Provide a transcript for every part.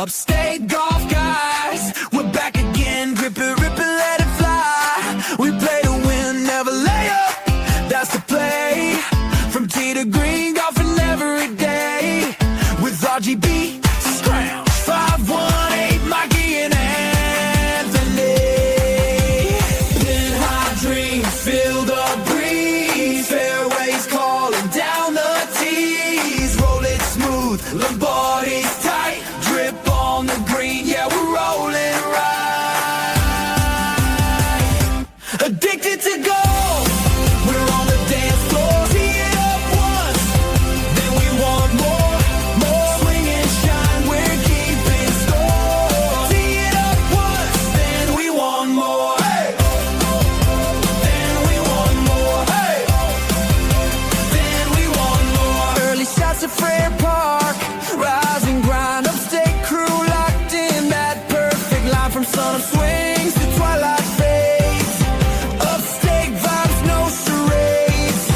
Upstate Golf Guys, we're back again. Grip it, rip it, let it fly. We play to win, never lay up. That's the play. From tee to green, golfing every day. With RGB, scram. 518, Mikey and Anthony. Pin high dreams, feel the breeze. Fairways calling down the tees. Roll it smooth, Lombardi's tight. Drip on the green, yeah, we're rolling right. Addicted to gold, we're on the dance floor. Tee it up once, then we want more. Swing and shine, we're keeping score. Tee it up once, then we want more. Hey! Then we want more. Hey! Then we want more. Early shots at Fair Park, rise and grind. Upstate crew locked in that perfect line. From sun swings to twilight fades. Upstate vibes, no charades.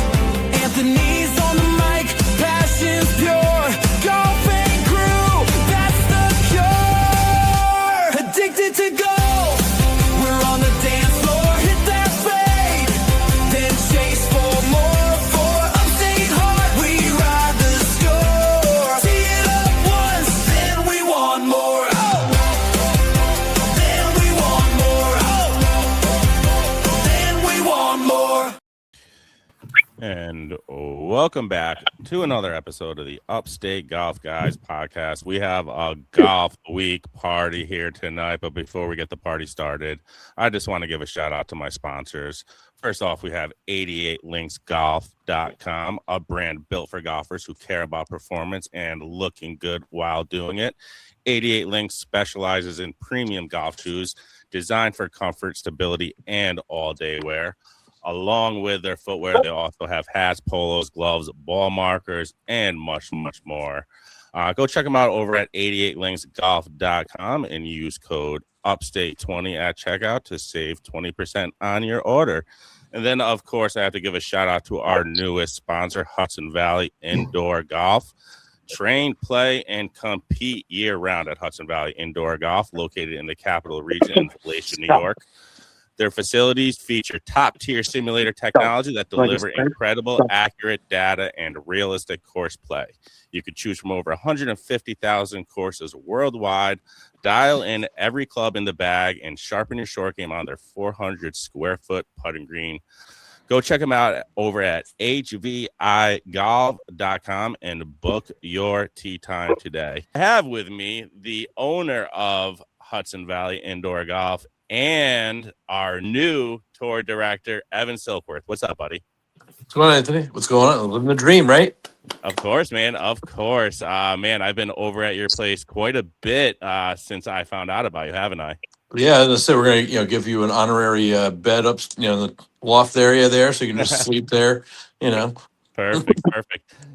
Anthony's on the mic, passion's pure. Golfing crew, that's the cure. Addicted to golf, we're on the dance floor. Hit that fade, then chase for more. For Upstate heart, we ride the score. Tee it up once, then we want more. Oh, then we want more. Oh, then we want more. And welcome back to another episode of the Upstate Golf Guys Podcast. We have a golf week party here tonight, but before we get the party started, I just want to give a shout out to my sponsors. First off, we have 88linksgolf.com, a brand built for golfers who care about performance and looking good while doing it. 88 Links specializes in premium golf shoes designed for comfort, stability, and all-day wear. Along with their footwear, they also have hats, polos, gloves, ball markers, and much, much more. Go check them out over at 88linksgolf.com and use code UPSTATE20 at checkout to save 20% on your order. And then, of course, I have to give a shout out to our newest sponsor, Hudson Valley Indoor Golf. Train, play, and compete year-round at Hudson Valley Indoor Golf, located in the Capital Region in Glacier, New York. Their facilities feature top-tier simulator technology that deliver incredible, accurate data and realistic course play. You could choose from over 150,000 courses worldwide, dial in every club in the bag, and sharpen your short game on their 400-square-foot putting green. Go check them out over at hvigolf.com and book your tee time today. I have with me the owner of Hudson Valley Indoor Golf and our new tour director, Evan Silkworth. What's up, buddy? What's going on, Anthony? What's going on? Living the dream, right? Of course, man. Of course. Man, I've been over at your place quite a bit since I found out about you, haven't I? Yeah, as I said, we're going to give you an honorary bed up, in the loft area there, so you can just sleep there. Perfect.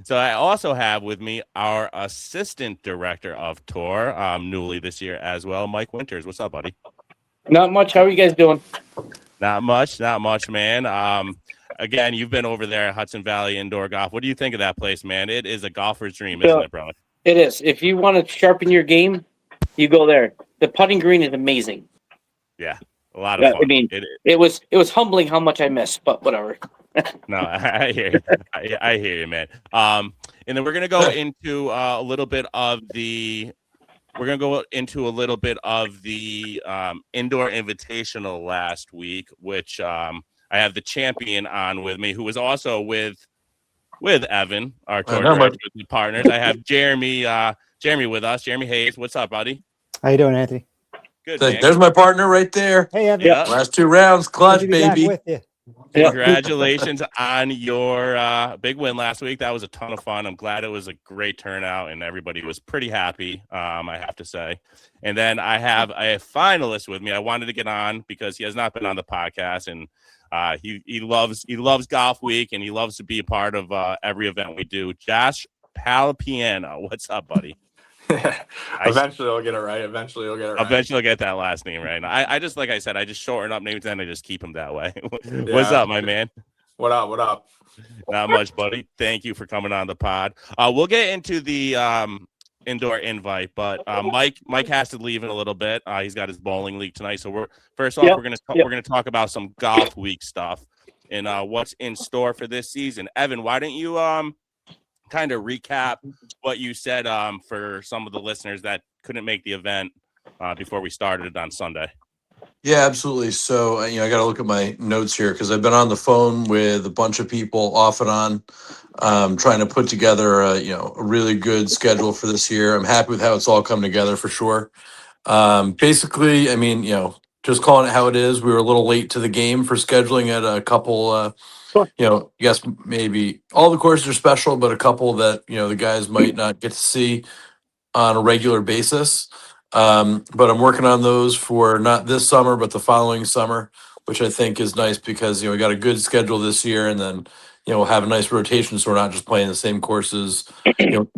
So I also have with me our assistant director of tour, newly this year as well, Mike Winters. What's up, buddy? Not much. How are you guys doing? Not much, man. Again, you've been over there at Hudson Valley Indoor Golf. What do you think of that place, man? It is a golfer's dream, isn't it, bro? It is. If you want to sharpen your game, you go there. The putting green is amazing. Yeah, a lot of fun. I mean, it was humbling how much I missed, but whatever. No, I hear you. I hear you, man. And then we're gonna go into a little bit of the. We're going to go into a little bit of the indoor invitational last week, which I have the champion on with me, who was also with Evan, our tour director, partners. I have Jeremy with us. Jeremy Hayes. What's up, buddy? How you doing, Anthony? Good, man. There's my partner right there. Hey, Evan. Yeah. Last 2 rounds, clutch, baby. With you. Congratulations on your big win last week. That was a ton of fun. I'm glad it was a great turnout and everybody was pretty happy, I have to say. And then I have a finalist with me. I wanted to get on because he has not been on the podcast, and he loves Golf Week, and he loves to be a part of every event we do. Josh Parlapiano. What's up, buddy? Eventually I'll get it right. Eventually I'll get that last name right. I just, like I said, I just shorten up names and I just keep them that way. What's up, my man? What up? Not much, buddy. Thank you for coming on the pod. We'll get into the indoor invite, but Mike has to leave in a little bit. He's got his bowling league tonight, so we're gonna talk about some golf week stuff and what's in store for this season. Evan, why don't you kind of recap what you said for some of the listeners that couldn't make the event before we started on Sunday? Yeah, absolutely. So, I got to look at my notes here because I've been on the phone with a bunch of people off and on, trying to put together a really good schedule for this year. I'm happy with how it's all come together for sure. Basically, just calling it how it is. We were a little late to the game for scheduling at a couple, yes, maybe all the courses are special, but a couple that, the guys might not get to see on a regular basis. But I'm working on those for not this summer, but the following summer, which I think is nice because, we got a good schedule this year and then, we'll have a nice rotation. So we're not just playing the same courses,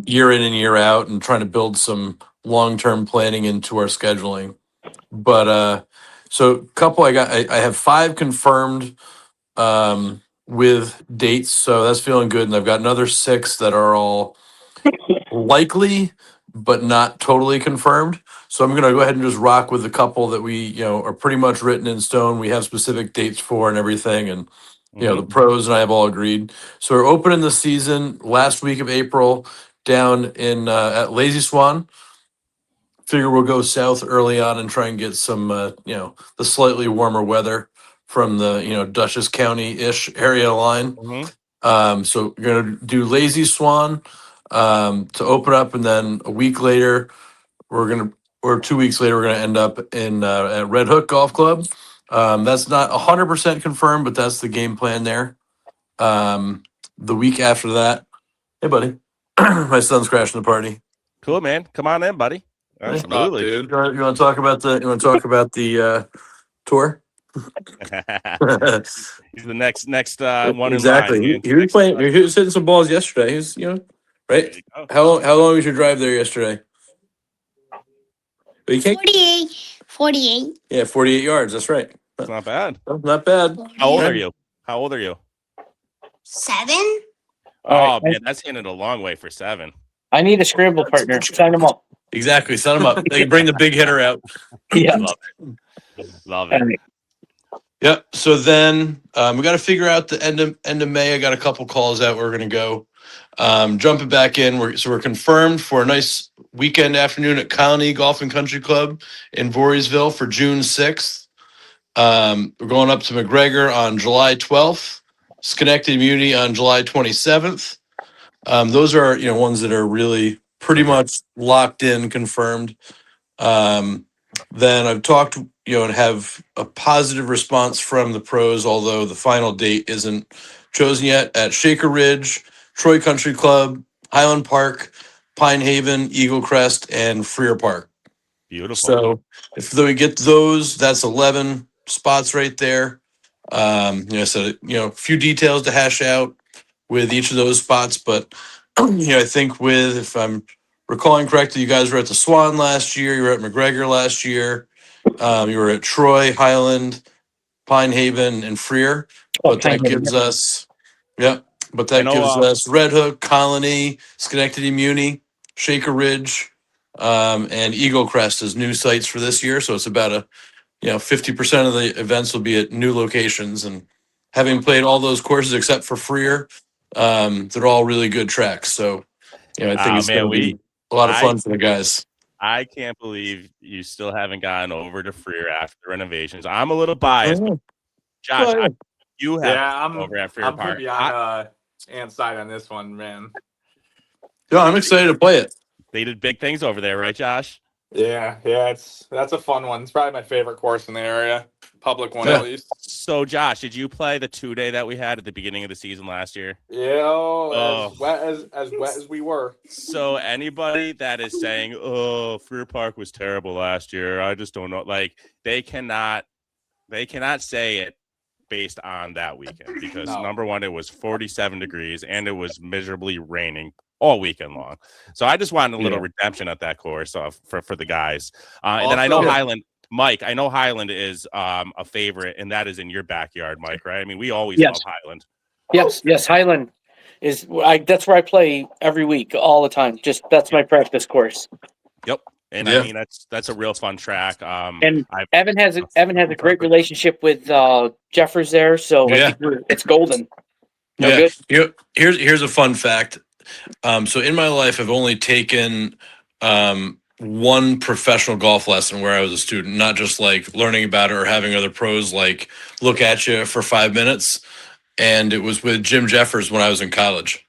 year in and year out and trying to build some long-term planning into our scheduling. But, so a couple I have 5 confirmed, with dates. So that's feeling good. And I've got another 6 that are all likely, but not totally confirmed. So I'm going to go ahead and just rock with a couple that we, are pretty much written in stone. We have specific dates for and everything. And, the pros and I have all agreed. So we're opening the season last week of April down in at Lazy Swan. Figure we'll go south early on and try and get some, the slightly warmer weather from the, Dutchess County-ish area line. So we're going to do Lazy Swan to open up, and then a week later, or 2 weeks later, we're gonna end up in at Red Hook Golf Club. That's not 100% confirmed, but that's the game plan there. The week after that, hey buddy, my son's crashing the party. Cool, man. Come on in, buddy. Absolutely. Dude. You want to talk about the tour? He's the next one Exactly. in line. He was playing. He was hitting some balls yesterday. He was, right? There you go. How long was your drive there yesterday? But you can't. 48. Yeah, 48 yards. That's right. It's not bad. Not bad. How old are you? 7? Oh, man, that's hitting a long way for 7. I need a scramble partner. Sign him up. Exactly. Set them up. They can bring the big hitter out. Yeah. Love it. Yep. So then we got to figure out the end of May. I got a couple calls out. We're gonna go. Jumping back in. We're confirmed for a nice weekend afternoon at Colony Golf and Country Club in Voorheesville for June 6th. We're going up to McGregor on July 12th. Schenectady Muni on July 27th. Those are ones that are really pretty much locked in, confirmed. Then I've talked, and have a positive response from the pros, although the final date isn't chosen yet, at Shaker Ridge, Troy Country Club, Highland Park, Pine Haven, Eagle Crest, and Freer Park. Beautiful. So if we get those, that's 11 spots right there. So a few details to hash out with each of those spots, but I think if I'm recalling correctly, you guys were at the Swan last year. You were at McGregor last year. You were at Troy, Highland, Pine Haven, and Freer. But that gives us, Red Hook, Colony, Schenectady Muni, Shaker Ridge, and Eagle Crest as new sites for this year. So it's about 50% of the events will be at new locations. And having played all those courses except for Freer, they're all really good tracks. So I think it's going to be a lot of fun for the guys. I can't believe you still haven't gotten over to Freer after renovations. I'm a little biased. Josh, you have over at Freer I'm Park. pretty on Ant's side on this one, man. Yeah, I'm excited to play it. They did big things over there, right, Josh? Yeah, that's a fun one. It's probably my favorite course in the area, public one at least. So, Josh, did you play the 2-day that we had at the beginning of the season last year? Yeah, as wet as we were. So anybody that is saying, "Oh, Freer Park was terrible last year," I just don't know. Like they cannot say it based on that weekend because number one, it was 47 degrees and it was miserably raining all weekend long. So I just wanted a little redemption at that course for the guys. And then I know Highland, Mike. I know Highland is a favorite, and that is in your backyard, Mike. Right? I mean, we always love Highland. Yes, Highland. That's where I play every week, all the time. Just that's my practice course. Yep. And Yeah. I mean, that's a real fun track. And I've, Evan has a great relationship with Jeffers there, so I Yeah. think it's golden. No Yeah. good. You know, here's a fun fact. So in my life, I've only taken one professional golf lesson where I was a student, not just like learning about it or having other pros like look at you for 5 minutes. And it was with Jim Jeffers when I was in college.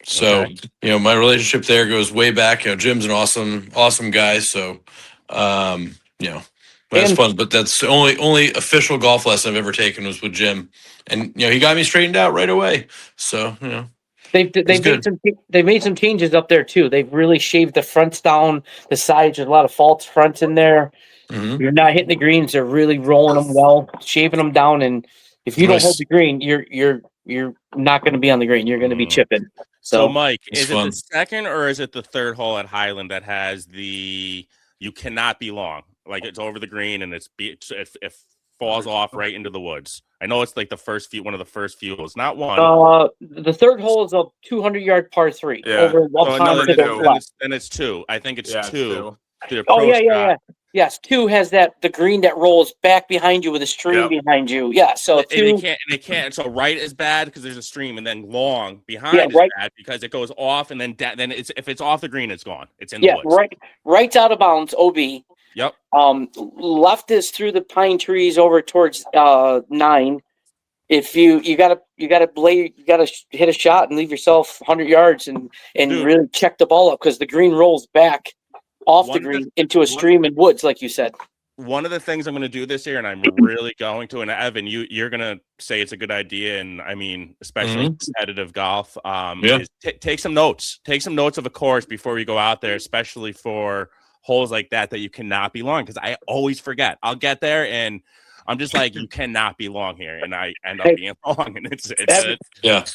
So, Okay. My relationship there goes way back. Jim's an awesome guy. So, that's And- fun. But that's the only official golf lesson I've ever taken was with Jim. And, he got me straightened out right away. So, They've made some changes up there too. They've really shaved the fronts down, the sides. There's a lot of false fronts in there. mhm. You're not hitting the greens. They're really rolling them well, shaving them down. And if you don't Nice. hold the green, you're not going to be on the green. You're going to be chipping. So, So Mike, It's is it fun. the second or is it the third hole at Highland that has you cannot be long? Like it's over the green and it falls off right into the woods. I know it's like one of the first few holes, not one. the third hole is a 200-yard par 3 Yeah. over one So pond to the two. left. and it's two. I think it's Yeah, two. The Oh approach yeah. shot. Yes, 2 has the green that rolls back behind you with a stream Yep. behind you. Yeah, so And 2. they can't. So right is bad because there's a stream, and then long behind Yeah, is right. bad because it goes off, and then if it's off the green, it's gone. It's in the Yeah, woods. right's out of bounds. OB. Yep. Left is through the pine trees over towards 9. If you gotta hit a shot and leave yourself 100 yards and Dude. really check the ball up because the green rolls back off One the of the- green into a stream and woods, like you said. One of the things I'm going to do this year, and I'm really going to, and Evan, you're going to say it's a good idea, and I mean, especially in competitive golf, is take some notes. Take some notes of a course before you go out there, especially for holes like that you cannot be long, because I always forget. I'll get there, and I'm just like, you cannot be long here, and I end up being long, and it's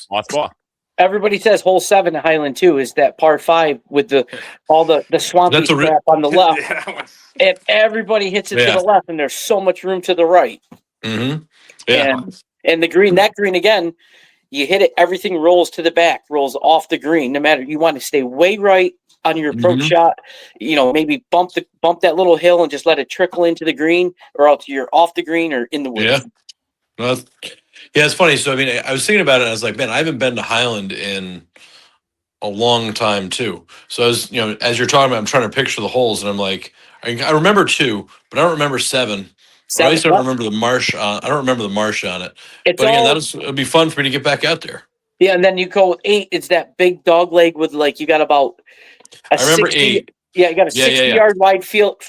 lost ball. Everybody says hole 7 at Highland 2 is that par 5 with all the swampy That's a crap on the left, Yeah, that one's- and everybody hits it Yeah. to the left, and there's so much room to the right. Mm-hmm. Yeah. And the green, that green again, you hit it, everything rolls to the back, rolls off the green. No matter, you want to stay way right on your approach shot. Maybe bump that little hill and just let it trickle into the green, or else you're off the green or in the woods. Yeah. Well, it's funny. So, I mean, I was thinking about it and I was like, man, I haven't been to Highland in a long time too. So I was, as you're talking about, I'm trying to picture the holes and I'm like, I remember 2, but I don't remember 7. I used to remember the marsh on. I don't remember the marsh on it. It's But again, all, it'd be fun for me to get back out there. yeah, and then you go with 8. It's that big dog leg with you got about a I remember 60 8. Yeah, you got a 60-yard wide field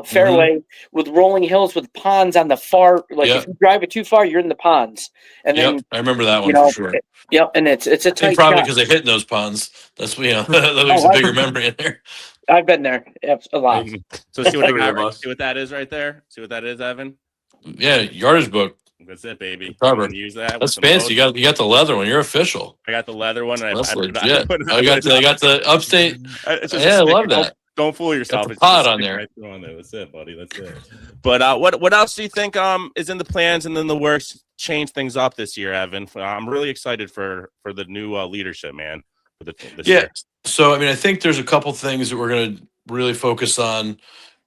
fairway with rolling hills with ponds on the far. If you drive it too far, you're in the ponds. And then I remember that one for sure. Yep, and it's a I tight think probably shot. because they hit in those ponds. That's that leaves a bigger memory in there. I've been there a lot. So see what I got. Three of us. See what that is right there. See what that is, Evan. Yeah, yardage book. That's it, baby. Cover. You can use that. with That's some fancy. notes. You got the leather one. You're official. I got the leather one. And That's I legit. put it I got the upstate. It's just Yeah, a I love sticker. that. Don't fool yourself. the It's just a pod on sticker there. I threw on there. That's it, buddy. That's it. But what else do you think is in the plans and in the works? Change things up this year, Evan. I'm really excited for the new leadership, man. For this year. So, I mean, I think there's a couple things that we're going to really focus on,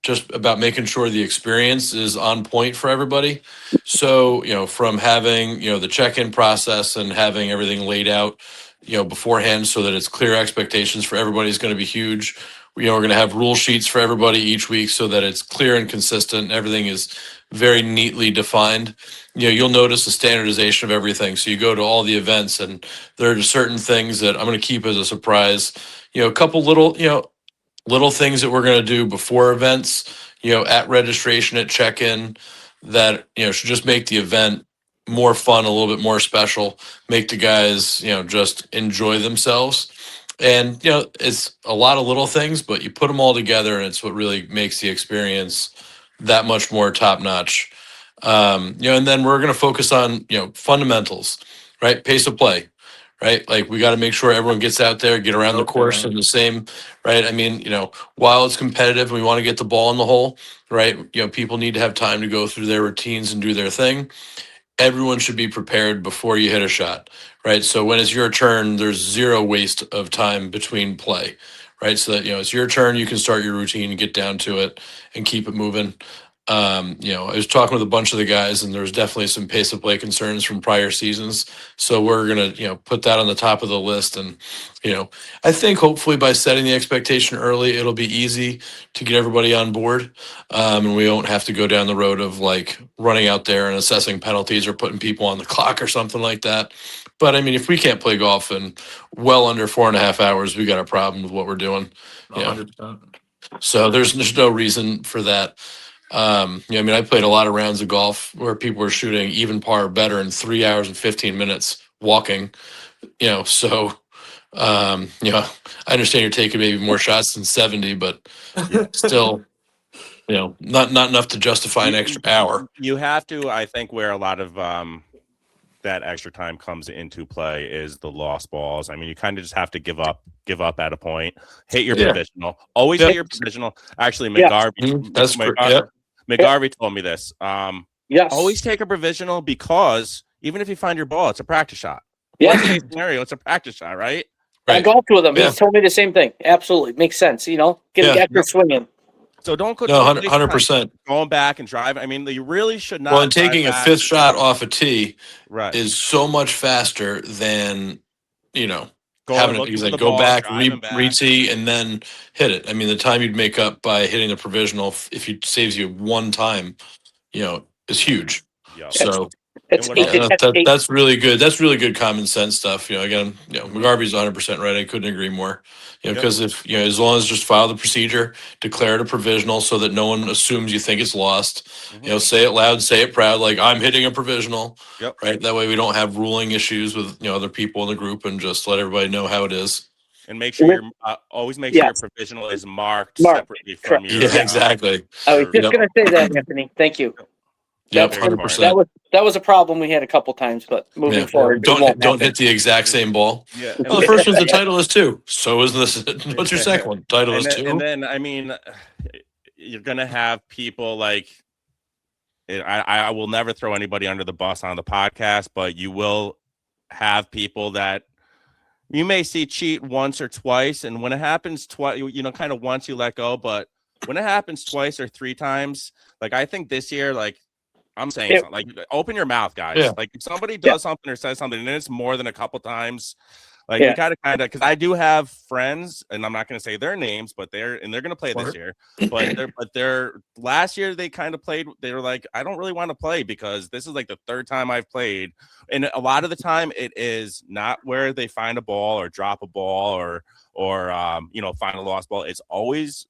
just about making sure the experience is on point for everybody. So, from having, the check-in process and having everything laid out, beforehand so that it's clear expectations for everybody is going to be huge. We're going to have rule sheets for everybody each week so that it's clear and consistent. Everything is very neatly defined. You'll notice the standardization of everything. So you go to all the events and there are just certain things that I'm going to keep as a surprise. A couple little things that we're going to do before events, at registration, at check-in, that, should just make the event more fun, a little bit more special, make the guys, just enjoy themselves. And, it's a lot of little things, but you put them all together and it's what really makes the experience that much more top-notch. And then we're going to focus on, fundamentals, right? Pace of play. Right. Like we got to make sure everyone gets out there, get around the course in the same, right. I mean, while it's competitive and we want to get the ball in the hole, right. People need to have time to go through their routines and do their thing. everyone should be prepared before you hit a shot, right? So when it's your turn, there's zero waste of time between play, right? So that, it's your turn, you can start your routine and get down to it and keep it moving. I was talking with a bunch of the guys, and there was definitely some pace of play concerns from prior seasons. So we're gonna, put that on the top of the list. And, I think hopefully by setting the expectation early, it'll be easy to get everybody on board, and we won't have to go down the road of like running out there and assessing penalties or putting people on the clock or something like that. But I mean, if we can't play golf in well under 4.5 hours, we got a problem with what we're doing. 100%. So there's no reason for that. I played a lot of rounds of golf where people were shooting even par or better in 3 hours and 15 minutes walking, so, I understand you're taking maybe more shots than 70, but still, not enough to justify an extra hour. You have to, I think, where a lot of that extra time comes into play is the lost balls. I mean, you kind of just have to give up at a point, hit your provisional, always hit your provisional. Actually, McGarvey, McGarvey told me this. Yes. Always take a provisional, because even if you find your ball, it's a practice shot. Yeah. Worst case scenario, it's a practice shot, right? I golfed with him. He's told me the same thing. Absolutely. Makes sense. Get an extra swing in. So don't go 100% going back and driving. I mean, you really should not. Well, and taking a fifth shot off a tee right is so much faster than, having it go ball, back, re-tee, and then hit it. I mean, the time you'd make up by hitting the provisional, if it saves you one time, is huge. Yep. So That's really good. That's really good common sense stuff. Again, McGarvey's 100% right. I couldn't agree more. Because if as long as just file the procedure, declare it a provisional so that no one assumes you think it's lost. Say it loud, say it proud, like I'm hitting a provisional. Yep. Right. That way we don't have ruling issues with other people in the group, and just let everybody know how it is. And make sure always make sure your provisional is marked separately from your. Yeah, exactly. I was just going to say that, Anthony. Thank you. Yep, 100%. That was a problem we had a couple times, but moving forward, don't hit the exact same ball. Yeah. Well, the first one's the Titleist 2. So is this. What's your second one? Titleist 2. And then I mean, you're gonna have people like. I will never throw anybody under the bus on the podcast, but you will have people that you may see cheat once or twice, and when it happens twice, kind of once you let go, but when it happens twice or three times, like I think this year, like. I'm saying something, like open your mouth, guys. Yeah. Like if somebody does something or says something and it's more than a couple times, like you gotta because I do have friends, and I'm not gonna say their names, but they're gonna play this year. But they're last year they kind of played, they were like, I don't really want to play because this is like the third time I've played. And a lot of the time it is not where they find a ball or drop a ball or find a lost ball. It's always,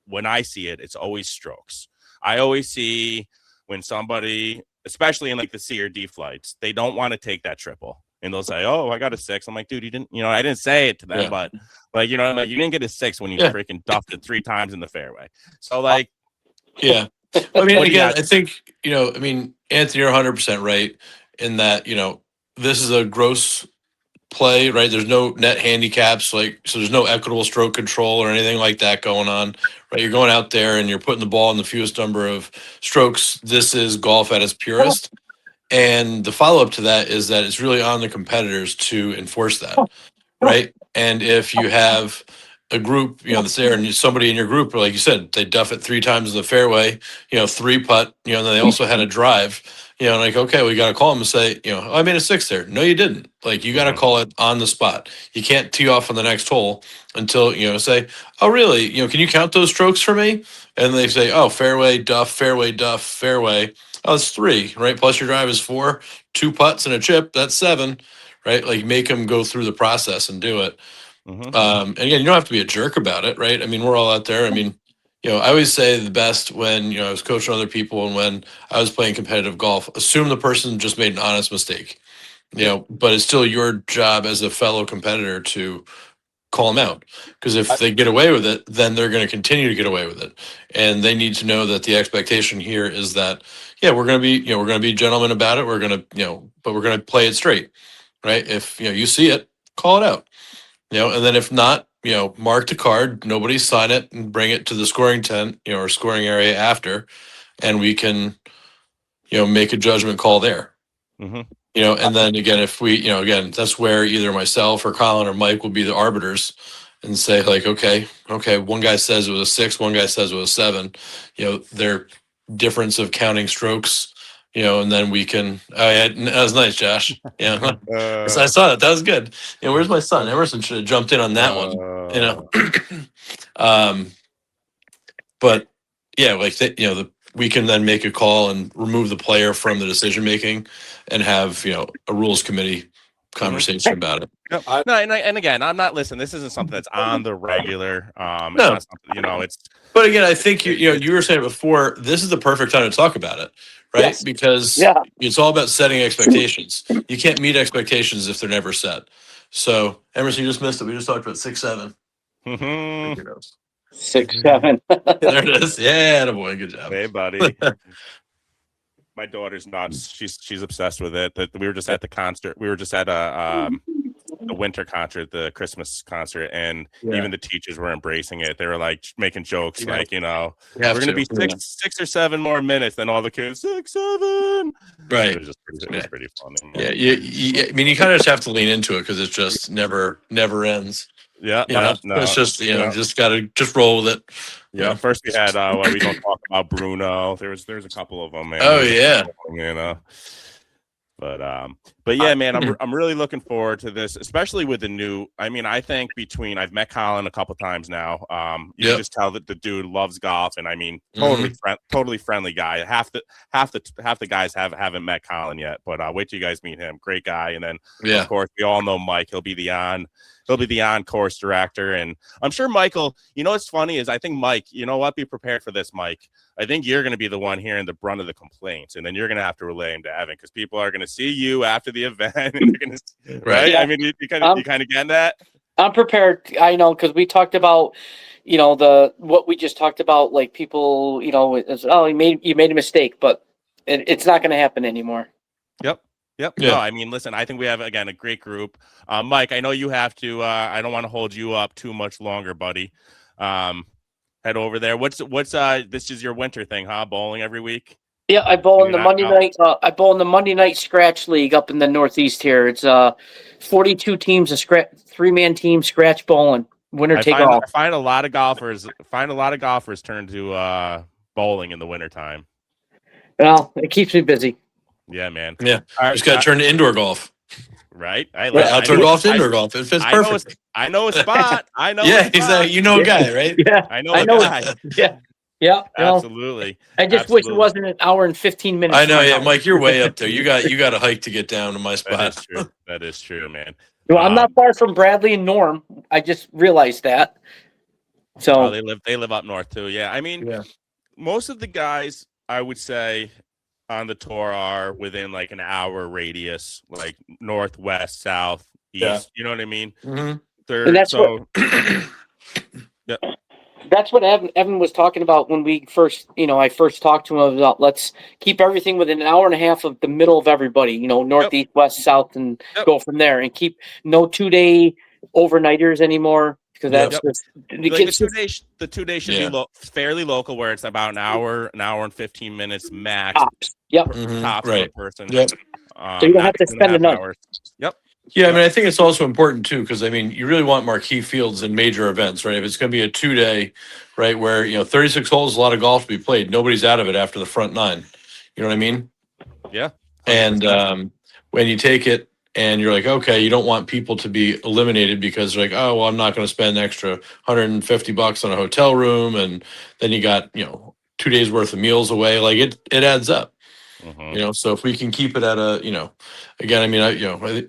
when I see it, it's always strokes. I always see when somebody, especially in like the C or D flights, they don't want to take that triple, and they'll say, "Oh, I got a 6." I'm like, "Dude, you didn't." I didn't say it to them, but like, you didn't get a 6 when you freaking duffed it 3 times in the fairway. So like, I mean, again, I think Anthony, you're 100% right in that. This is a gross play, right? There's no net handicaps, so there's no equitable stroke control or anything like that going on, right? You're going out there and you're putting the ball in the fewest number of strokes. This is golf at its purest. And the follow-up to that is that it's really on the competitors to enforce that, right? And if you have a group, that's there, and somebody in your group, like you said, they duff it 3 times in the fairway, 3 putt, and then they also had a drive, like, okay, we got to call them and say, I made a 6 there. No, you didn't. Like, you got to call it on the spot. You can't tee off on the next hole until, say, oh, really? Can you count those strokes for me? And they say, oh, fairway, duff, fairway, duff, fairway. Oh, it's 3, right? Plus your drive is 4, 2 putts and a chip. That's 7, right? Like, make them go through the process and do it. And again, you don't have to be a jerk about it, right? I mean, we're all out there. I mean, I always say the best when, I was coaching other people and when I was playing competitive golf, assume the person just made an honest mistake, but it's still your job as a fellow competitor to call them out. Because if they get away with it, then they're going to continue to get away with it. And they need to know that the expectation here is that, we're going to be gentlemen about it. We're going to, but we're going to play it straight, right? If, you see it, call it out. And then if not, mark the card, nobody sign it and bring it to the scoring tent, or scoring area after, and we can, make a judgment call there. Mm-hmm. You know, and then again, if we, you know, again, that's where either myself or Colin or Mike will be the arbiters and say like, okay, one guy says it was a 6, one guy says it was a 7, you know, their difference of counting strokes, you know, and then we can, that was nice, Josh. Yeah. I saw that. That was good. You know, where's my son? Emerson should have jumped in on that one, you know? But yeah, like, you know, we can then make a call and remove the player from the decision making and have, you know, a rules committee conversation about it. Yep. No, and again, I'm not listening. This isn't something that's on the regular. It's No. not something, you know, it's. But again, I think you know, you were saying before, this is the perfect time to talk about it, right? Yes. Because it's all about setting expectations. You can't meet expectations if they're never set. So Emerson, you just missed it. We just talked about 6, 7. Mm-hmm. 6, 7. There it is. Yeah, boy, good job. Hey, buddy. My daughter's nuts. She's obsessed with it. We were just at the concert. We were just at a winter concert, the Christmas concert, and even the teachers were embracing it. They were like making jokes, like, you know, we're going to be 6 or 7 more minutes than all the kids. 6, 7. Right. It was pretty funny. Yeah. I mean, you kind of just have to lean into it because it just never ends. Yeah, You know? no, It's just, you know, just got to just roll with it. yeah. First we had we don't talk about Bruno. There's a couple of them, man. Oh, yeah. You know. But yeah, man, I'm really looking forward to this, especially with the new. I mean, I think I've met Colin a couple times now. You can just tell that the dude loves golf, and I mean, totally friendly guy. Half the guys haven't met Colin yet, but wait till you guys meet him. Great guy, and then of course we all know Mike. He'll be the on-course director, and I'm sure Michael. You know what's funny is I think Mike. You know what? Be prepared for this, Mike. I think you're going to be the one hearing the brunt of the complaints, and then you're going to have to relay them to Evan because people are going to see you after the event, and they're going to, right? Yeah. I mean, you kind of getting that. I'm prepared. I know because we talked about, you know, what we just talked about, like people, you know, you made a mistake, but it's not going to happen anymore. Yep. Yeah. No, I mean, listen, I think we have, again, a great group. Mike, I know you have to, I don't want to hold you up too much longer, buddy. Head over there. What's this is your winter thing, huh? Bowling every week? Yeah, I bowl in the Monday night. I bowl in the Monday night scratch league up in the Northeast here. It's 42 teams, a 3-man team scratch bowling. Winner take all. I find a lot of golfers turn to bowling in the wintertime. Well, it keeps me busy. Yeah, man. Yeah, just got to turn to indoor golf. Right? Outdoor golf to indoor golf. It fits perfect. I know a spot. I know. Yeah, exactly. You know a guy, right? Yeah, I know a guy. Yeah. Absolutely. I just wish it wasn't an hour and 15 minutes. I know. Yeah, Mike, you're way up there. You got a hike to get down to my spot. That is true, man. Well, I'm not far from Bradley and Norm. I just realized that. So they live up north too. Yeah, I mean, most of the guys I would say on the tour are within like an hour radius, like northwest, south, east. Yeah. You know what I mean? Mm-hmm. That's what Evan was talking about when we first, I first talked to him about let's keep everything within an hour and a half of the middle of everybody, north, east, west, south, and go from there, and keep no 2-day overnighters anymore. Because that's the 2 days should be fairly local, where it's about an hour and 15 minutes max. Tops. Yep. Tops per person. Yep. So you don't have to spend enough. Yep. Yeah, I mean, I think it's also important too, because I mean, you really want marquee fields in major events, right? If it's going to be a 2-day, right, where 36 holes, a lot of golf to be played. Nobody's out of it after the front 9. You know what I mean? Yeah. 100%. And when you take it and you're like, okay, you don't want people to be eliminated because they're like, oh, well, I'm not going to spend an extra $150 on a hotel room, and then you got 2 days worth of meals away. Like it adds up. Mm-hmm. So if we can keep it at a, again, I mean,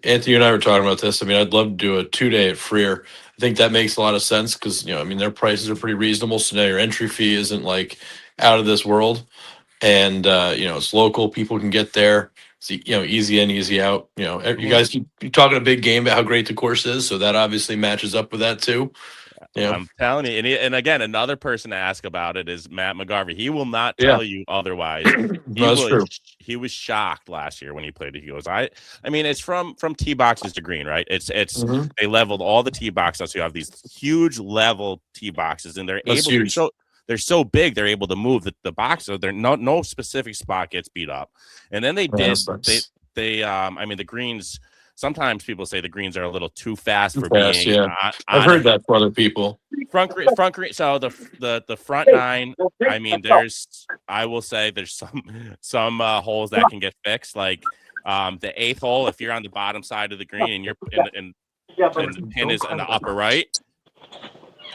Anthony and I were talking about this. I mean, I'd love to do a 2-day at Freer. I think that makes a lot of sense because, I mean, their prices are pretty reasonable. So now your entry fee isn't like out of this world. And, it's local. People can get there. It's, easy in, easy out. You guys keep talking a big game about how great the course is. So that obviously matches up with that too. Yeah. I'm telling you, and again, another person to ask about it is Matt McGarvey. He will not tell you otherwise. He was shocked last year when he played it. He goes, I mean, it's from tee boxes to green, right? It's They leveled all the tee boxes, so you have these huge level tee boxes, and they're so big they're able to move the boxes. So no specific spot gets beat up, and then they the greens. Sometimes people say the greens are a little too fast for Fast, being. yeah. I've heard that from other people. Front green. So the front nine. I mean, I will say there's some holes that can get fixed. Like the 8th hole, if you're on the bottom side of the green and you're and the pin is in the upper right,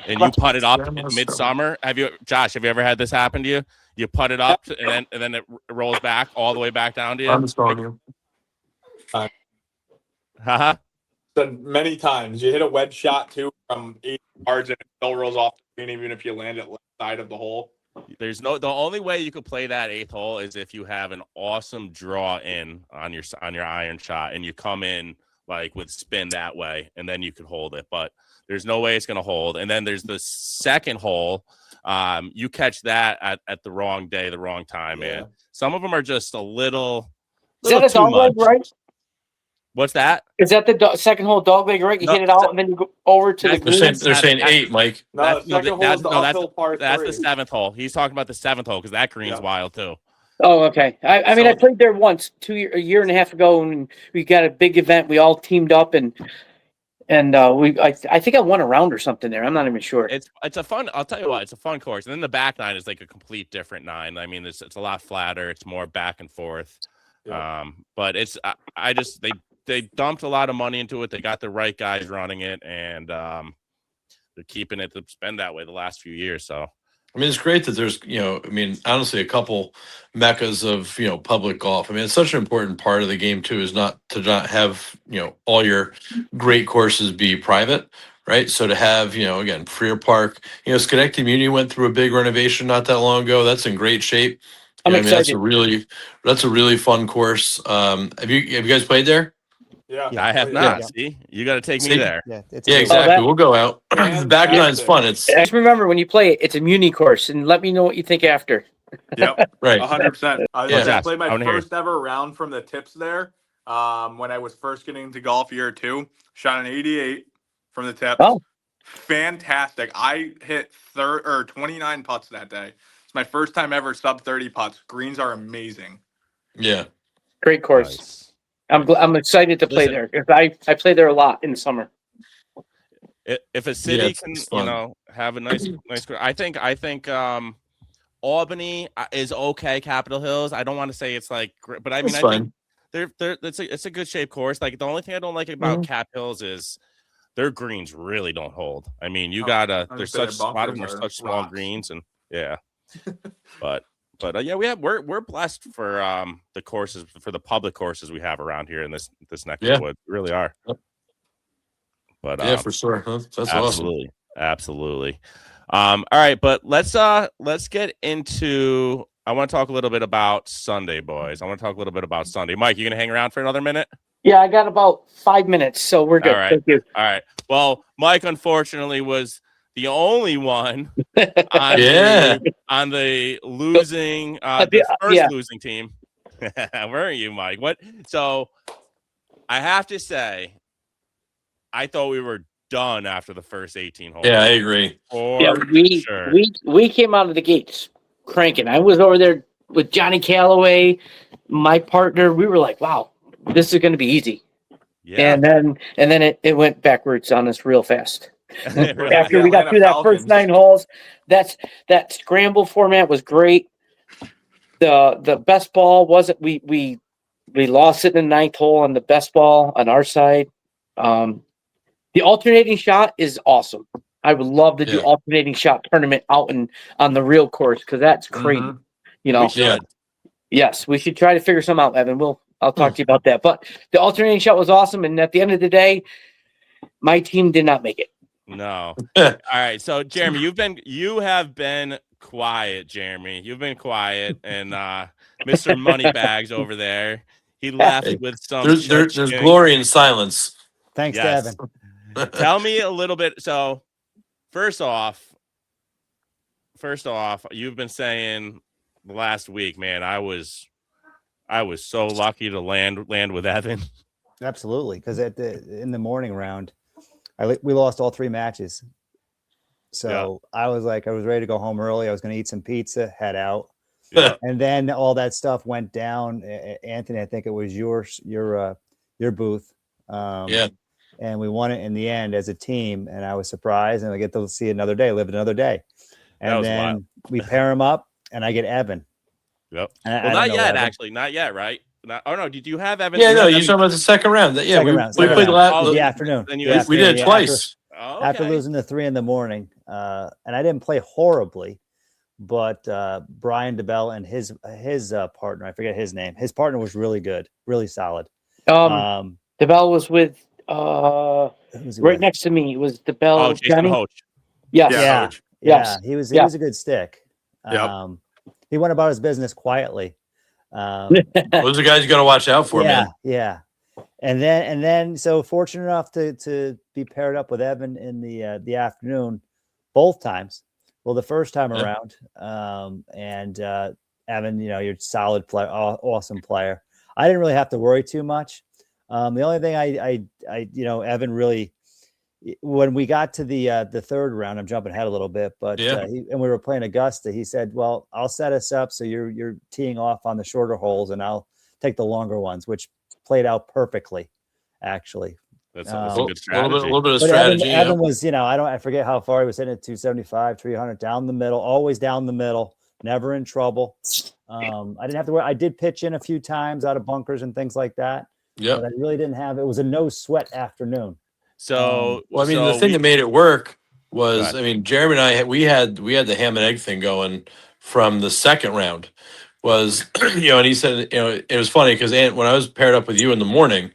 and you putt it up in midsummer. Josh? Have you ever had this happen to you? You putt it up and then it rolls back all the way back down to you. I'm just telling you. Haha. So many times you hit a wedge shot too from 8 yards and it still rolls off the green, even if you land it left side of the hole. The only way you could play that 8th hole is if you have an awesome draw in on your iron shot and you come in like with spin that way, and then you could hold it. But there's no way it's going to hold. And then there's the 2nd hole. You catch that at the wrong day, the wrong time, man. Some of them are just a little Is that a too dog leg, much. right? What's that? Is that the 2nd hole dog leg, right? You No, hit it out and then you go over to the They're green. saying 8, Mike. No, the second hole is the uphill par That's the 3. 7th hole. He's talking about the 7th hole because that green's wild too. Oh, okay. I mean, So- I played there once, a year and a half ago, and we got a big event. We all teamed up, and I think I won a round or something there. I'm not even sure. It's a fun. I'll tell you what. It's a fun course. And then the back nine is like a complete different nine. I mean, it's a lot flatter. It's more back and forth. Yeah. But it's they dumped a lot of money into it. They got the right guys running it, and they're keeping it to spend that way the last few years. So. I mean, it's great that there's, honestly, a couple meccas of, public golf. I mean, it's such an important part of the game too, is not have, all your great courses be private, right? So to have, again, Freer Park, Schenectady Community went through a big renovation not that long ago. That's in great shape. I'm excited. That's a really fun course. Have you guys played there? Yeah. I have not. See, you got to take me there. Yeah, Exactly. We'll go out. Back nine's fun. It's Just remember, when you play it, it's a muni course, and let me know what you think after. Yep. right. 100%. Yeah. I played my I wanna hear first ever round from the tips there. When I was first getting into golf year 2, shot an 88 from the tips. Oh. Fantastic. I hit 29 putts that day. It's my first time ever sub 30 putts. Greens are amazing. Yeah. Great course. Nice. I'm excited to play there. If I play there a lot in the summer. If a city it's can, fun. have a nice. I think Albany is okay. Capitol Hills. I don't want to say it's like, but I mean, It's I fine. think it's a good shape course. Like the only thing I don't like about Cap Hills is their greens really don't hold. I mean, you gotta. There's such a lot of them are such small greens, and yeah, but yeah, we're blessed for the courses, for the public courses we have around here in this neck of the woods. We really are. But Yeah, for sure. That's awesome. Absolutely. All right, but let's get into. I want to talk a little bit about Sunday, boys. I want to talk a little bit about Sunday. Mike, you gonna hang around for another minute? Yeah, I got about 5 minutes, so we're good. All right. Thank you. All right. Well, Mike unfortunately was the only one on the losing the first losing team. Weren't you, Mike? What? So I have to say, I thought we were done after the first 18 holes. Yeah, I agree. We came out of the gates cranking. I was over there with Johnny Calloway, my partner. We were like, wow, this is going to be easy. Yeah. And then it went backwards on us real fast. After we got through that first 9 holes, that scramble format was great. The best ball wasn't, we lost it in the 9th hole on the best ball on our side. The alternating shot is awesome. I would love to do alternating shot tournament out on the real course, because that's crazy. We should. Yes, we should try to figure some out, Evan. I'll talk to you about that. But the alternating shot was awesome, and at the end of the day, my team did not make it. No. All right. So Jeremy, you have been quiet, Jeremy. You've been quiet, and Mr. Moneybags over there, he left with some. There's glory in silence. Thanks, Evan. Tell me a little bit. So, first off, you've been saying the last week, man, I was so lucky to land with Evan. Absolutely, because in the morning round, we lost all 3 matches. So I was ready to go home early. I was going to eat some pizza, head out. Yeah. And then all that stuff went down. Anthony, I think it was your booth. Yeah. And we won it in the end as a team. And I was surprised, and I get to see another day, live another day. That And was then wild. we pair them up, and I get Evan. Yep. And I Well, don't not know yet, Evan. actually. Not yet, right? Oh, no. Did you have Evan? Yeah, You no, had you're Evan- talking about the second round. Yeah, Second we round, we second played round. Oh, the then- afternoon. then The you- we afternoon, did it yeah, twice. Oh, After okay. losing the 3 in the morning. And I didn't play horribly, but Brian DeBell and his partner, I forget his name. His partner was really good, really solid. The bell was with Who's he right with? next to me. It was the bell. Oh, Jason Johnny? Hoach. Yes. Yeah, Coach. yeah, Yes. he was Yeah. a good stick. Yep. He went about his business quietly. Those are the guys you got to watch out for, yeah, man. yeah. And then so fortunate enough to be paired up with Evan in the afternoon, both times. Well, the first time Yeah. around, and Evan, you're a solid player, awesome player. I didn't really have to worry too much. The only thing I Evan really, when we got to the third round, I'm jumping ahead a little bit, but Yeah. and we were playing Augusta. He said, "Well, I'll set us up so you're teeing off on the shorter holes, and I'll take the longer ones," which played out perfectly, actually. That's A a A good strategy. little bit of But strategy. Evan was, I forget how far he was hitting it, 275, 300, down the middle, always down the middle, never in trouble. I didn't have to worry. I did pitch in a few times out of bunkers and things like that, Yep. but I really didn't have. It was a no sweat afternoon. So, Well, I mean, so the thing we- that made it work Go was, ahead. I mean, Jeremy and I, we had the ham and egg thing going from the second round. Was and he said, it was funny because when I was paired up with you in the morning,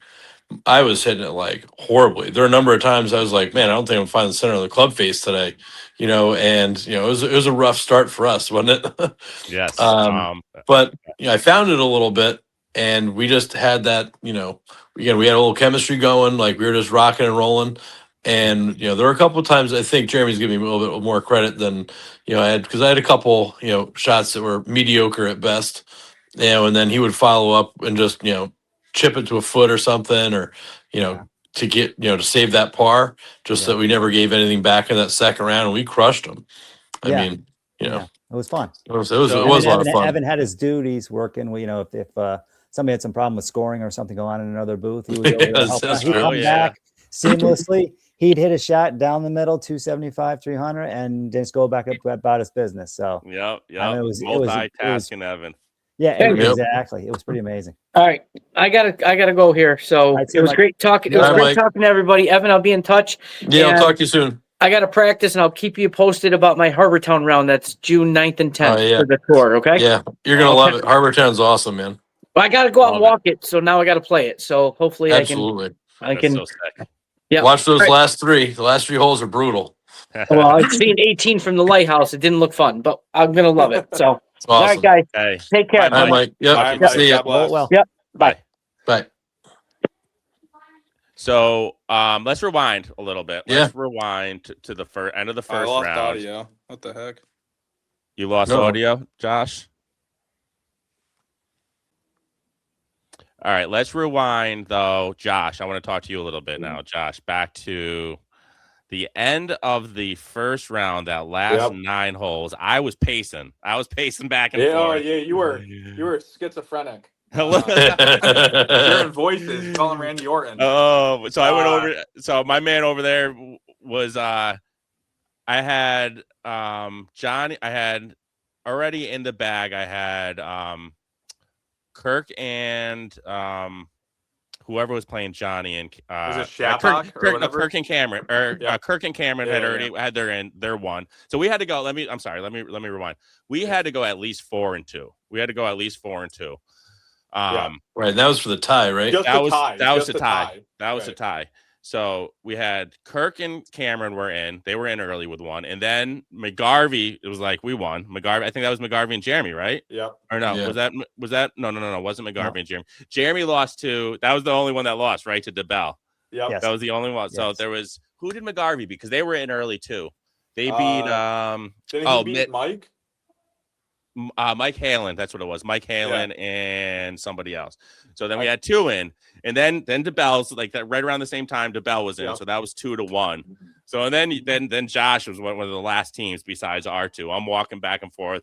I was hitting it like horribly. There were a number of times I was like, man, I don't think I'm finding the center of the club face today, and it was a rough start for us, wasn't it? yes. But I found it a little bit, and we just had that, again, we had a little chemistry going, like we were just rocking and rolling. And there were a couple of times I think Jeremy's giving me a little bit more credit than I had, because I had a couple shots that were mediocre at best, and then he would follow up and just chip it to a foot or something, or to get to save that par, just Yeah. that we never gave anything back in that second round, and we crushed them. I Yeah. mean, Yeah, it was fun. it was So- a lot of fun. Evan had his duties working. If somebody had some problem with scoring or something going on in another booth, he was over there Yes, helping that's out. He'd true. come Oh, yeah. back seamlessly. He'd hit a shot down the middle, 275, 300, and just go back up about his business. So Yep. I mean, it was- Multitasking, Evan. yeah, Yep. exactly. It was pretty amazing. All right, I gotta go here. So All right, so it was Mike- great talking. It was All right, great Mike. talking to everybody. Evan, I'll be in touch. Yeah, And I'll talk to you soon. I got to practice, and I'll keep you posted about my Harbortown round. That's June 9th and 10th yeah. for the tour. Okay. Yeah, you're gonna Okay. love it. Harbortown's awesome, man. But I got to go out and Love it. walk it. So now I got to play it. So hopefully Absolutely. I That's can. so sick. Yeah. Watch those Right. last three. The last three holes are brutal. Well, I've seen 18 from the lighthouse. It didn't look fun, but I'm gonna love it. So It's all right, awesome. guys, Hey. take care. Bye, All right, Mike. Mike. Yep. All right, Mike. See ya. God bless. Well, Yep. Bye. Bye. So let's rewind a little bit. Yeah. Let's rewind to the end of the I first lost round. audio. What the heck? You lost No. audio, Josh? All right, let's rewind though. Josh, I want to talk to you a little bit now. Josh, back to the end of the first round, that last 9 holes. I was pacing back and forth. Yeah, you were schizophrenic. Hello. Hearing voices calling Randy Orton. Oh, so I went over. So my man over there was I had Johnny. I had already in the bag. I had Kirk and whoever was playing Johnny and Was it Shapock or whatever? Kirk and Cameron or Yeah. Kirk and Cameron had already had their one. So we had to go. Let me rewind. We had to go at least 4 and 2. We had to go at least 4 and 2. Yeah. Right. That was for the tie, right? Just that a was tie. that was Just the a tie. That was the Right. tie. So we had Kirk and Cameron were in. They were in early with one, and then McGarvey. It was like we won. McGarvey. I think that was McGarvey and Jeremy, right? Yep. Or no? Yeah. Was that? No. It wasn't McGarvey and Jeremy. Jeremy lost to. That was the only one that lost, right? To DeBell. Yep. Yes. That was the only one. So Yes. there was who did McGarvey beat? Because they were in early too. They beat Didn't he oh, beat Mike? Mike Halen, that's what it was. Mike Halen and somebody else. So then we had 2 in, and then DeBell's like that right around the same time DeBell was in. Yep. So that was 2-1. So and then Josh was one of the last teams besides our 2. I'm walking back and forth.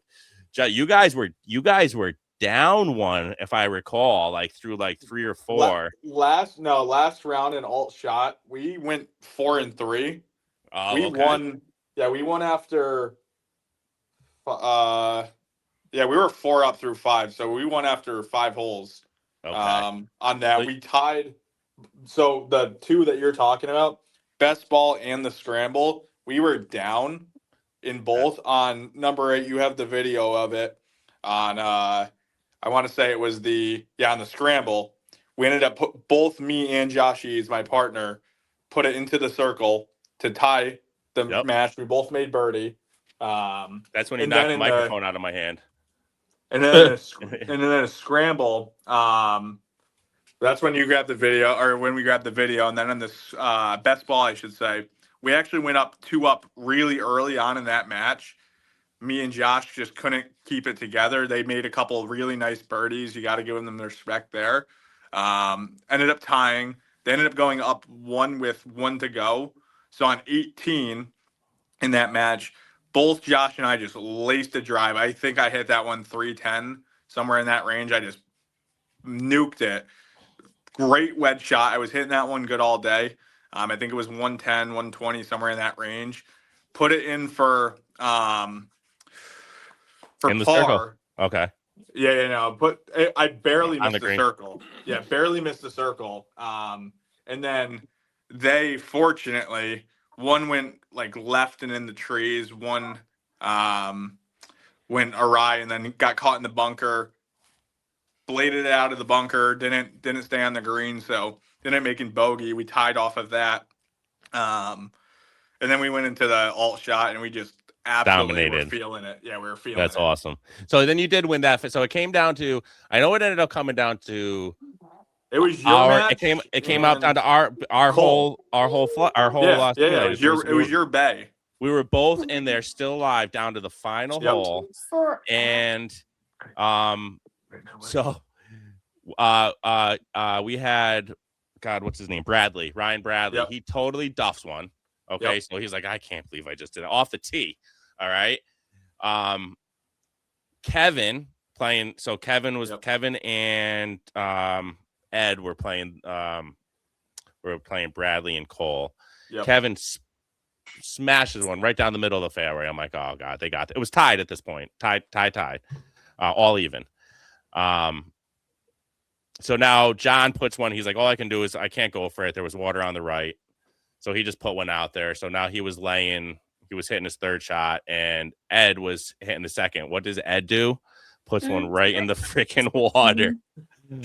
You guys were down one, if I recall, like through like 3 or 4. Last round in alt shot, we went 4 and 3. Oh, We okay. won. Yeah, we won after. Yeah, we were 4 up through 5, so we won after 5 holes. Okay. On that, we tied. So the 2 that you're talking about, best ball and the scramble, we were down in both. On number 8, you have the video of it. On I want to say it was on the scramble. We ended up both me and Josh Eads, my partner, put it into the circle to tie the match. We both made birdie. That's when he knocked the microphone out of my hand. And then a scramble. That's when you grabbed the video, or when we grabbed the video. And then on this best ball, I should say, we actually went up 2 up really early on in that match. Me and Josh just couldn't keep it together. They made a couple of really nice birdies. You got to give them the respect there. Ended up tying. They ended up going up 1 with 1 to go. So on 18 in that match, both Josh and I just laced a drive. I think I hit that one 310, somewhere in that range. I just nuked it. Great wedge shot. I was hitting that one good all day. I think it was 110, 120, somewhere in that range. Put it in for in the par. Circle. Okay. Yeah, no. I barely missed the circle. Yeah, barely missed the circle. And then they, fortunately, one went like left and in the trees. One went awry and then got caught in the bunker. Bladed it out of the bunker. Didn't stay on the green, so didn't make it bogey. We tied off of that. And then we went into the alt shot and we just absolutely were feeling it. Yeah, we were feeling it. That's awesome. So then you did win that. So it came down to, I know it ended up coming down to. It was your match. It came out down to our whole. Yeah. It was your bay. We were both in there, still alive, down to the final hole, and so we had, God, what's his name? Ryan Bradley. Yep. He totally duffs one. Okay, so he's like, I can't believe I just did it off the tee. All right. Kevin playing. So Kevin and Ed were playing. We're playing Bradley and Cole. Yep. Kevin smashes one right down the middle of the fairway. I'm like, oh God, they got it. It was tied at this point. Tied. All even. So now John puts one. He's like, all I can do is I can't go for it. There was water on the right. So he just put one out there. So now he was hitting his third shot, and Ed was hitting the second. What does Ed do? Puts one right in the freaking water.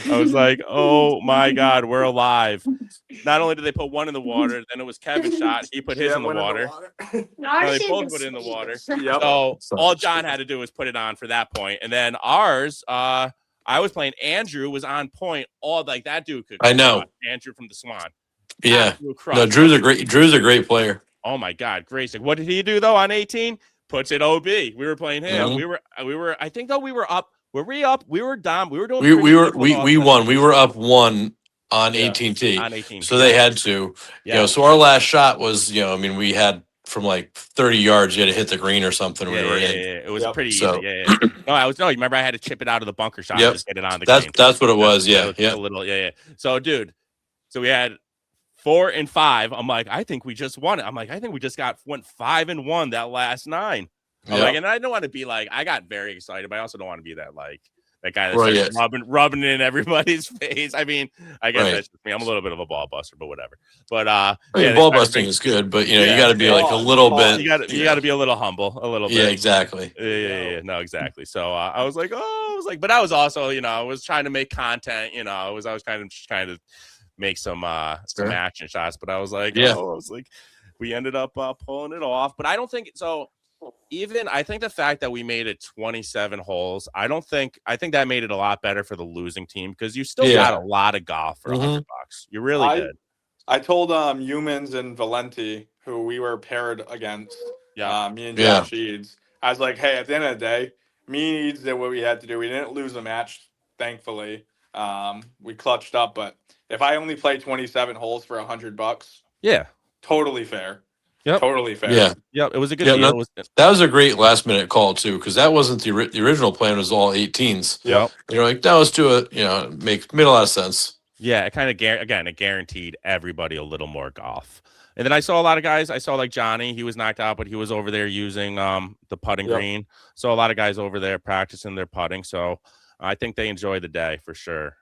I was like, oh my God, we're alive. Not only did they put one in the water, then it was Kevin's shot. He put his in the water. No, they both put it in the water. Yep. So all John had to do was put it on for that point. And then ours, I was playing. Andrew was on point. All like that dude could. I know Andrew from the Swan. Yeah. No, Drew's a great player. Oh my God, great! What did he do though on 18? Puts it OB. We were playing him. Mm-hmm. We were. I think though we were up. Were we up? We were down. We were doing. We won. We were up 1 on 18T. On 18. So they had to. Yeah. So our last shot was, we had from like 30 yards. You had to hit the green or something. Yeah, we were in. Yeah. It was pretty easy. Yeah. No, you remember I had to chip it out of the bunker shot. Yep. Just get it on the green. That's what it was. Yeah. A little. Yeah. So dude, we had 4 and 5. I'm like, I think we just won it. I'm like, I think we just went 5 and 1 that last 9. I'm like, and I don't want to be like, I got very excited, but I also don't want to be that guy that's rubbing it in everybody's face. I mean, I guess that's just me. I'm a little bit of a ball buster, but whatever. But ball busting is good, but you got to be like a little bit. You got to be a little humble, a little bit. Yeah, exactly. Yeah. No, exactly. So I was like, but I was also, I was trying to make content. I was kind of just trying to make some action shots, but I was like, we ended up pulling it off. But I don't think so. I think the fact that we made it 27 holes, I think that made it a lot better for the losing team, because you still got a lot of golf for $100. You really did. I told Humans and Valenti, who we were paired against, me and Josh Eads, I was like, hey, at the end of the day, me and Eads did what we had to do. We didn't lose the match, thankfully. We clutched up, but if I only play 27 holes for $100, yeah, totally fair. Yep. Totally fair. Yeah. Yep. It was a good Yeah, deal. no, It was, that was a great last minute call too, because that wasn't the original plan. Was all 18s. Yep. You're like, no, let's do it. Made a lot of sense. yeah, it kind of it guaranteed everybody a little more golf. And then I saw a lot of guys. I saw like Johnny. He was knocked out, but he was over there using the putting Yep. green. So a lot of guys over there practicing their putting. So I think they enjoyed the day for sure.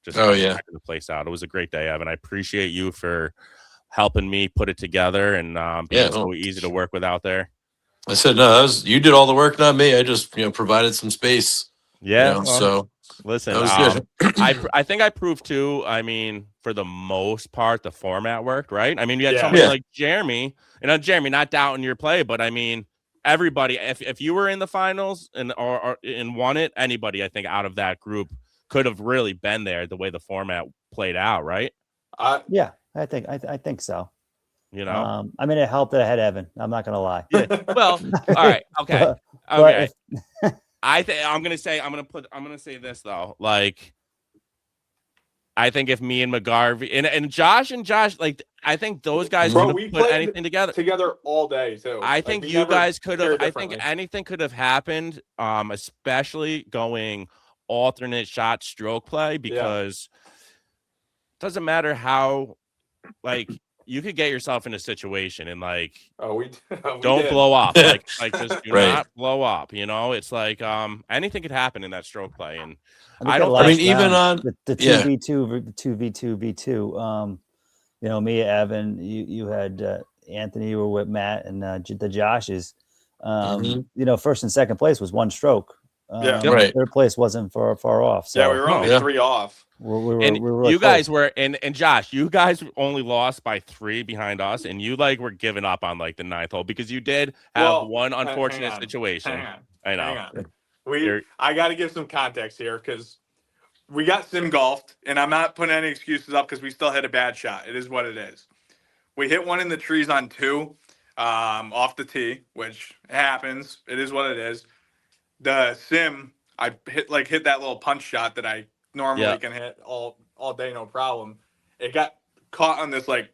Just Oh, yeah. checking the place out. It was a great day, Evan. I appreciate you for helping me put it together and being Yeah, so no. easy to work with out there. I said, no, you did all the work, not me. I just provided some space. Yeah. Well, well, so listen, that was good. I think I proved too. I mean, for the most part, the format worked, right? I mean, you had Yeah. somebody Yeah. like Jeremy, and Jeremy, not doubting your play, but I mean, everybody. If you were in the finals and won it, anybody I think out of that group could have really been there the way the format played out, right? Yeah, I think so. I I mean, it helped that I had Evan. I'm not gonna lie. Yeah. Well, all right, okay, But okay. if- I'm gonna say this though. Like, I think if me and McGarvey and Josh, like, I think those guys Bro, could we have put played anything together. together all day too. I Like, think we you never guys could have. cared I think differently. anything could have happened, especially going alternate shot stroke play, because it doesn't matter how, like, you could get yourself in a situation and like we don't did. blow up, like just do Right. not blow up. It's like anything could happen in that stroke play, and think I that don't last I mean, even round, on the yeah. 2v2 2v2 me, Evan, you had Anthony, you were with Matt and the Joshes. First and second place was one stroke. Yeah. Right. Third place wasn't far off. So Yeah, we were only Yeah. 3 off. we were and really you close. guys were and Josh, you guys only lost by 3 behind us, and you like were giving up on like the 9th hole because you did have Well, one hang unfortunate on, situation. Hang on. I know. Hang on. You're- I got to give some context here because we got sim golfed, and I'm not putting any excuses up because we still hit a bad shot. It is what it is. We hit one in the trees on 2, off the tee, which happens. It is what it is. The sim, I hit that little punch shot that I normally can hit all day, no problem. It got caught on this like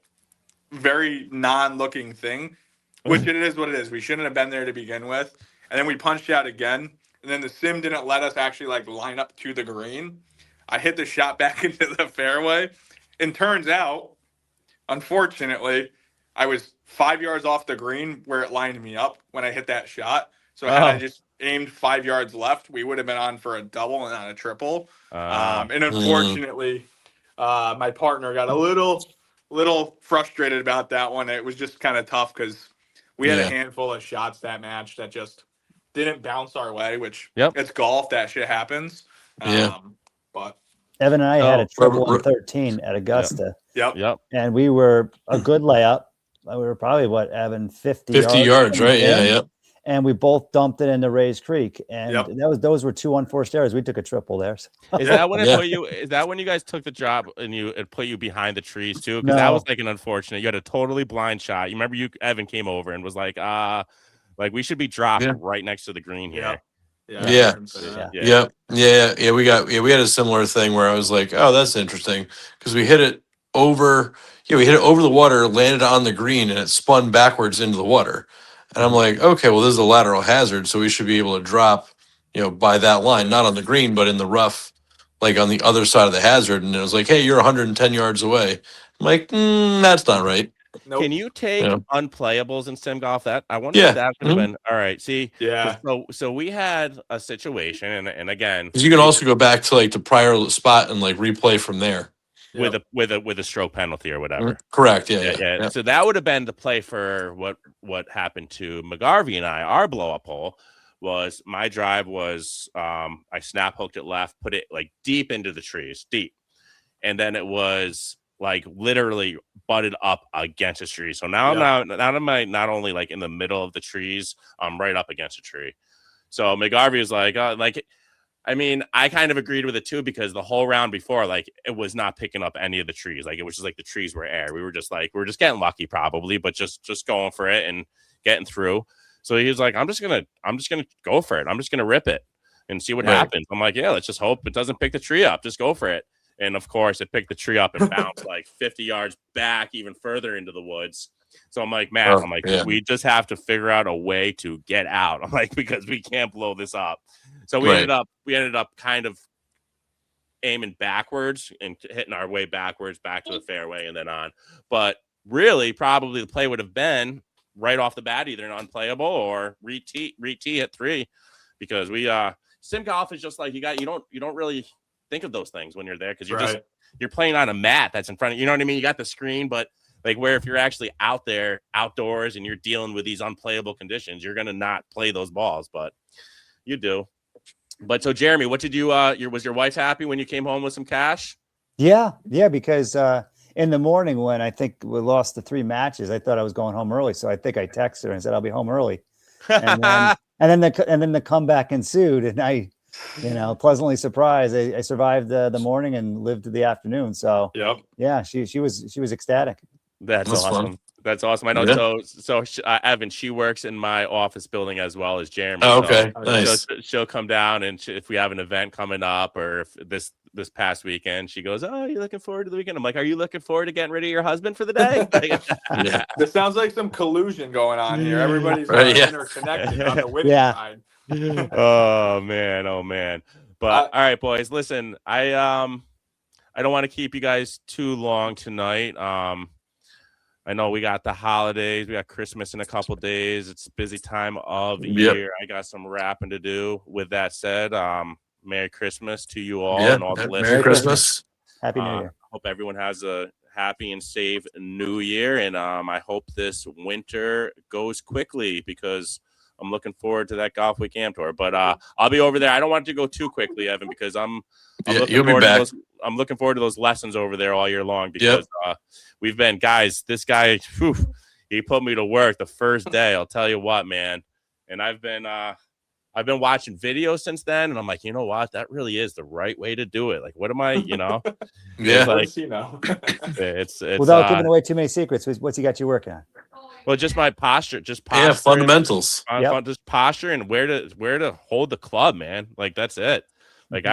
very non-looking thing, which it is what it is. We shouldn't have been there to begin with. And then we punched out again, and then the sim didn't let us actually like line up to the green. I hit the shot back into the fairway, and turns out, unfortunately, I was 5 yards off the green where it lined me up when I hit that shot. So had I just aimed 5 yards left, we would have been on for a double and not a triple. And unfortunately, my partner got a little frustrated about that one. It was just kind of tough because we had a handful of shots that match that just didn't bounce our way, which it's golf. That shit happens. But Evan and I had a triple Ro- on 13 at Augusta. Yep. And we were a good layup. We were probably Evan, 50 yards, right? Yeah. And we both dumped it into Rays Creek, and those were 2 unforced errors. We took a triple there. So. Is that when it put you? Is that when you guys took the drop and it put you behind the trees too? Because that was like an unfortunate. You had a totally blind shot. You remember Evan came over and was like we should be dropped right next to the green here. We had a similar thing where I was like, oh, that's interesting because we hit it over the water, landed on the green, and it spun backwards into the water. And I'm like, okay, well, this is a lateral hazard, so we should be able to drop, by that line, not on the green, but in the rough, like on the other side of the hazard. And it was like, hey, you're 110 yards away. I'm like, that's not right. Nope. Can you take unplayables in sim golf? That I wonder if that could have been all right. See, so we had a situation, and again, you can also go back to like the prior spot and like replay from there with a stroke penalty or whatever. Correct. Yeah. So that would have been the play for what happened to McGarvey and I. Our blow up hole was my drive was I snap hooked it left, put it like deep into the trees, and then it was like literally butted up against a tree. So now I'm not only like in the middle of the trees, I'm right up against a tree. So McGarvey was like, I mean, I kind of agreed with it too, because the whole round before, like, it was not picking up any of the trees. Like, it was just like the trees were air. We were just getting lucky probably, but just going for it and getting through. So he was like, I'm just gonna go for it. I'm just gonna rip it and see what happens. I'm like, yeah, let's just hope it doesn't pick the tree up. Just go for it. And of course, it picked the tree up and bounced like 50 yards back, even further into the woods. So I'm like, Matt, I'm like, yeah. we just have to figure out a way to get out. I'm like, because we can't blow this up. So we ended up kind of aiming backwards and hitting our way backwards back to the fairway and then on. But really, probably the play would have been right off the bat, either an unplayable or re-tee at 3, because we sim golf is just like you don't really think of those things when you're there, because you're playing on a mat that's in front of you. You know what I mean? You got the screen, but like where if you're actually out there outdoors and you're dealing with these unplayable conditions, you're gonna not play those balls, but you do. But so Jeremy, what did you was your wife happy when you came home with some cash? Yeah, because in the morning when I think we lost the 3 matches, I thought I was going home early, so I think I texted her and said I'll be home early, and then the comeback ensued, and I, pleasantly surprised. I survived the morning and lived to the afternoon. So yeah, she was ecstatic. That's awesome. Fun. That's awesome. I know. Yeah. So Evan, she works in my office building as well as Jeremy. Oh, okay, so nice. She'll come down, and if we have an event coming up, or if this past weekend, she goes, "Oh, you looking forward to the weekend?" I'm like, "Are you looking forward to getting rid of your husband for the day?" Yeah. This sounds like some collusion going on here. Everybody's interconnected on the winning side. Oh man. But all right, boys, listen, I don't want to keep you guys too long tonight. I know we got the holidays. We got Christmas in a couple days. It's a busy time of year. I got some wrapping to do. With that said, Merry Christmas to you all and all the listeners. Merry Christmas. Happy New Year. Hope everyone has a happy and safe New Year. And I hope this winter goes quickly, because I'm looking forward to that Golfweek Amateur Tour. But I'll be over there. I don't want it to go too quickly, Evan, because I'm looking forward to those lessons over there all year long, because we've been, guys, this guy, he put me to work the first day. I'll tell you what, man. And I've been watching videos since then, and I'm like, you know what? That really is the right way to do it. Like, what am I, Yeah. It's without giving away too many secrets, what's he got you working on? Well, just my posture, fundamentals. Just posture and where to hold the club, man. Like, that's it. Like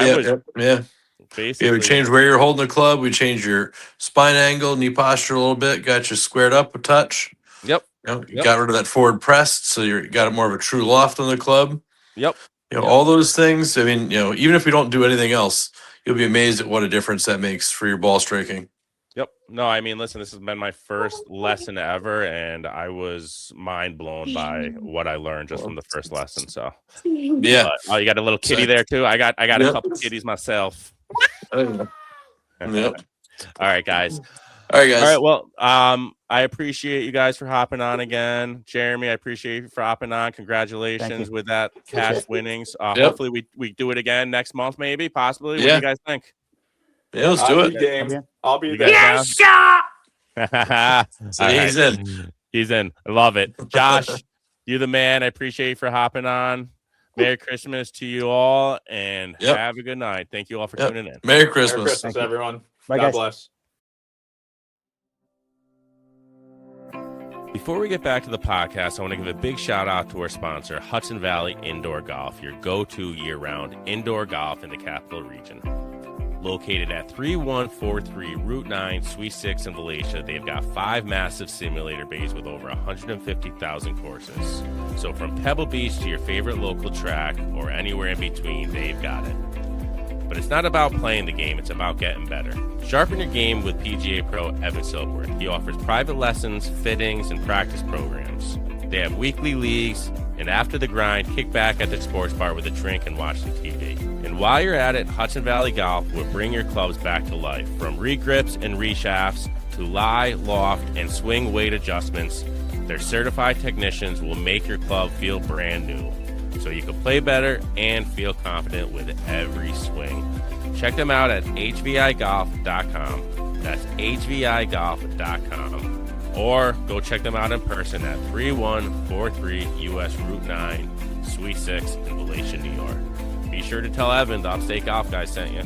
Basically, we changed where you're holding the club. We changed your spine angle, knee posture a little bit, got you squared up a touch. Yep. Got rid of that forward press, so you got more of a true loft on the club. Yep. All those things. I mean, even if we don't do anything else, you'll be amazed at what a difference that makes for your ball striking. Yep. No, I mean, listen, this has been my first lesson ever, and I was mind blown by what I learned just from the first lesson. So yeah. Oh, you got a little kitty there too. I got a couple kitties myself. Yep. All right, guys. All right. Well, I appreciate you guys for hopping on again. Jeremy, I appreciate you for hopping on. Congratulations with that cash winnings. Hopefully we do it again next month, maybe, possibly. What do you guys think? Yeah, let's do it. I'll be there. Yes, So he's in. He's in. I love it. Josh, you're the man. I appreciate you for hopping on. Merry Christmas to you all, and have a good night. Thank you all for tuning in. Merry Christmas. Merry Christmas, everyone. Bye, God guys. bless. Before we get back to the podcast, I want to give a big shout out to our sponsor, Hudson Valley Indoor Golf, your go-to year-round indoor golf in the capital region. Located at 3143 Route 9, Suite 6 in Valatia, they've got 5 massive simulator bays with over 150,000 courses. So from Pebble Beach to your favorite local track or anywhere in between, they've got it. But it's not about playing the game, it's about getting better. Sharpen your game with PGA Pro Evan Silkworth. He offers private lessons, fittings, and practice programs. They have weekly leagues, and after the grind, kick back at the sports bar with a drink and watch some TV. And while you're at it, Hudson Valley Golf will bring your clubs back to life. From re-grips and re-shafts to lie, loft, and swing weight adjustments, their certified technicians will make your club feel brand new, so you can play better and feel confident with every swing. Check them out at hvigolf.com. That's hvigolf.com. Or go check them out in person at 3143 US Route 9, Suite 6 in Valatia, New York. Be sure to tell Evan the Upstate Golf Guys sent you.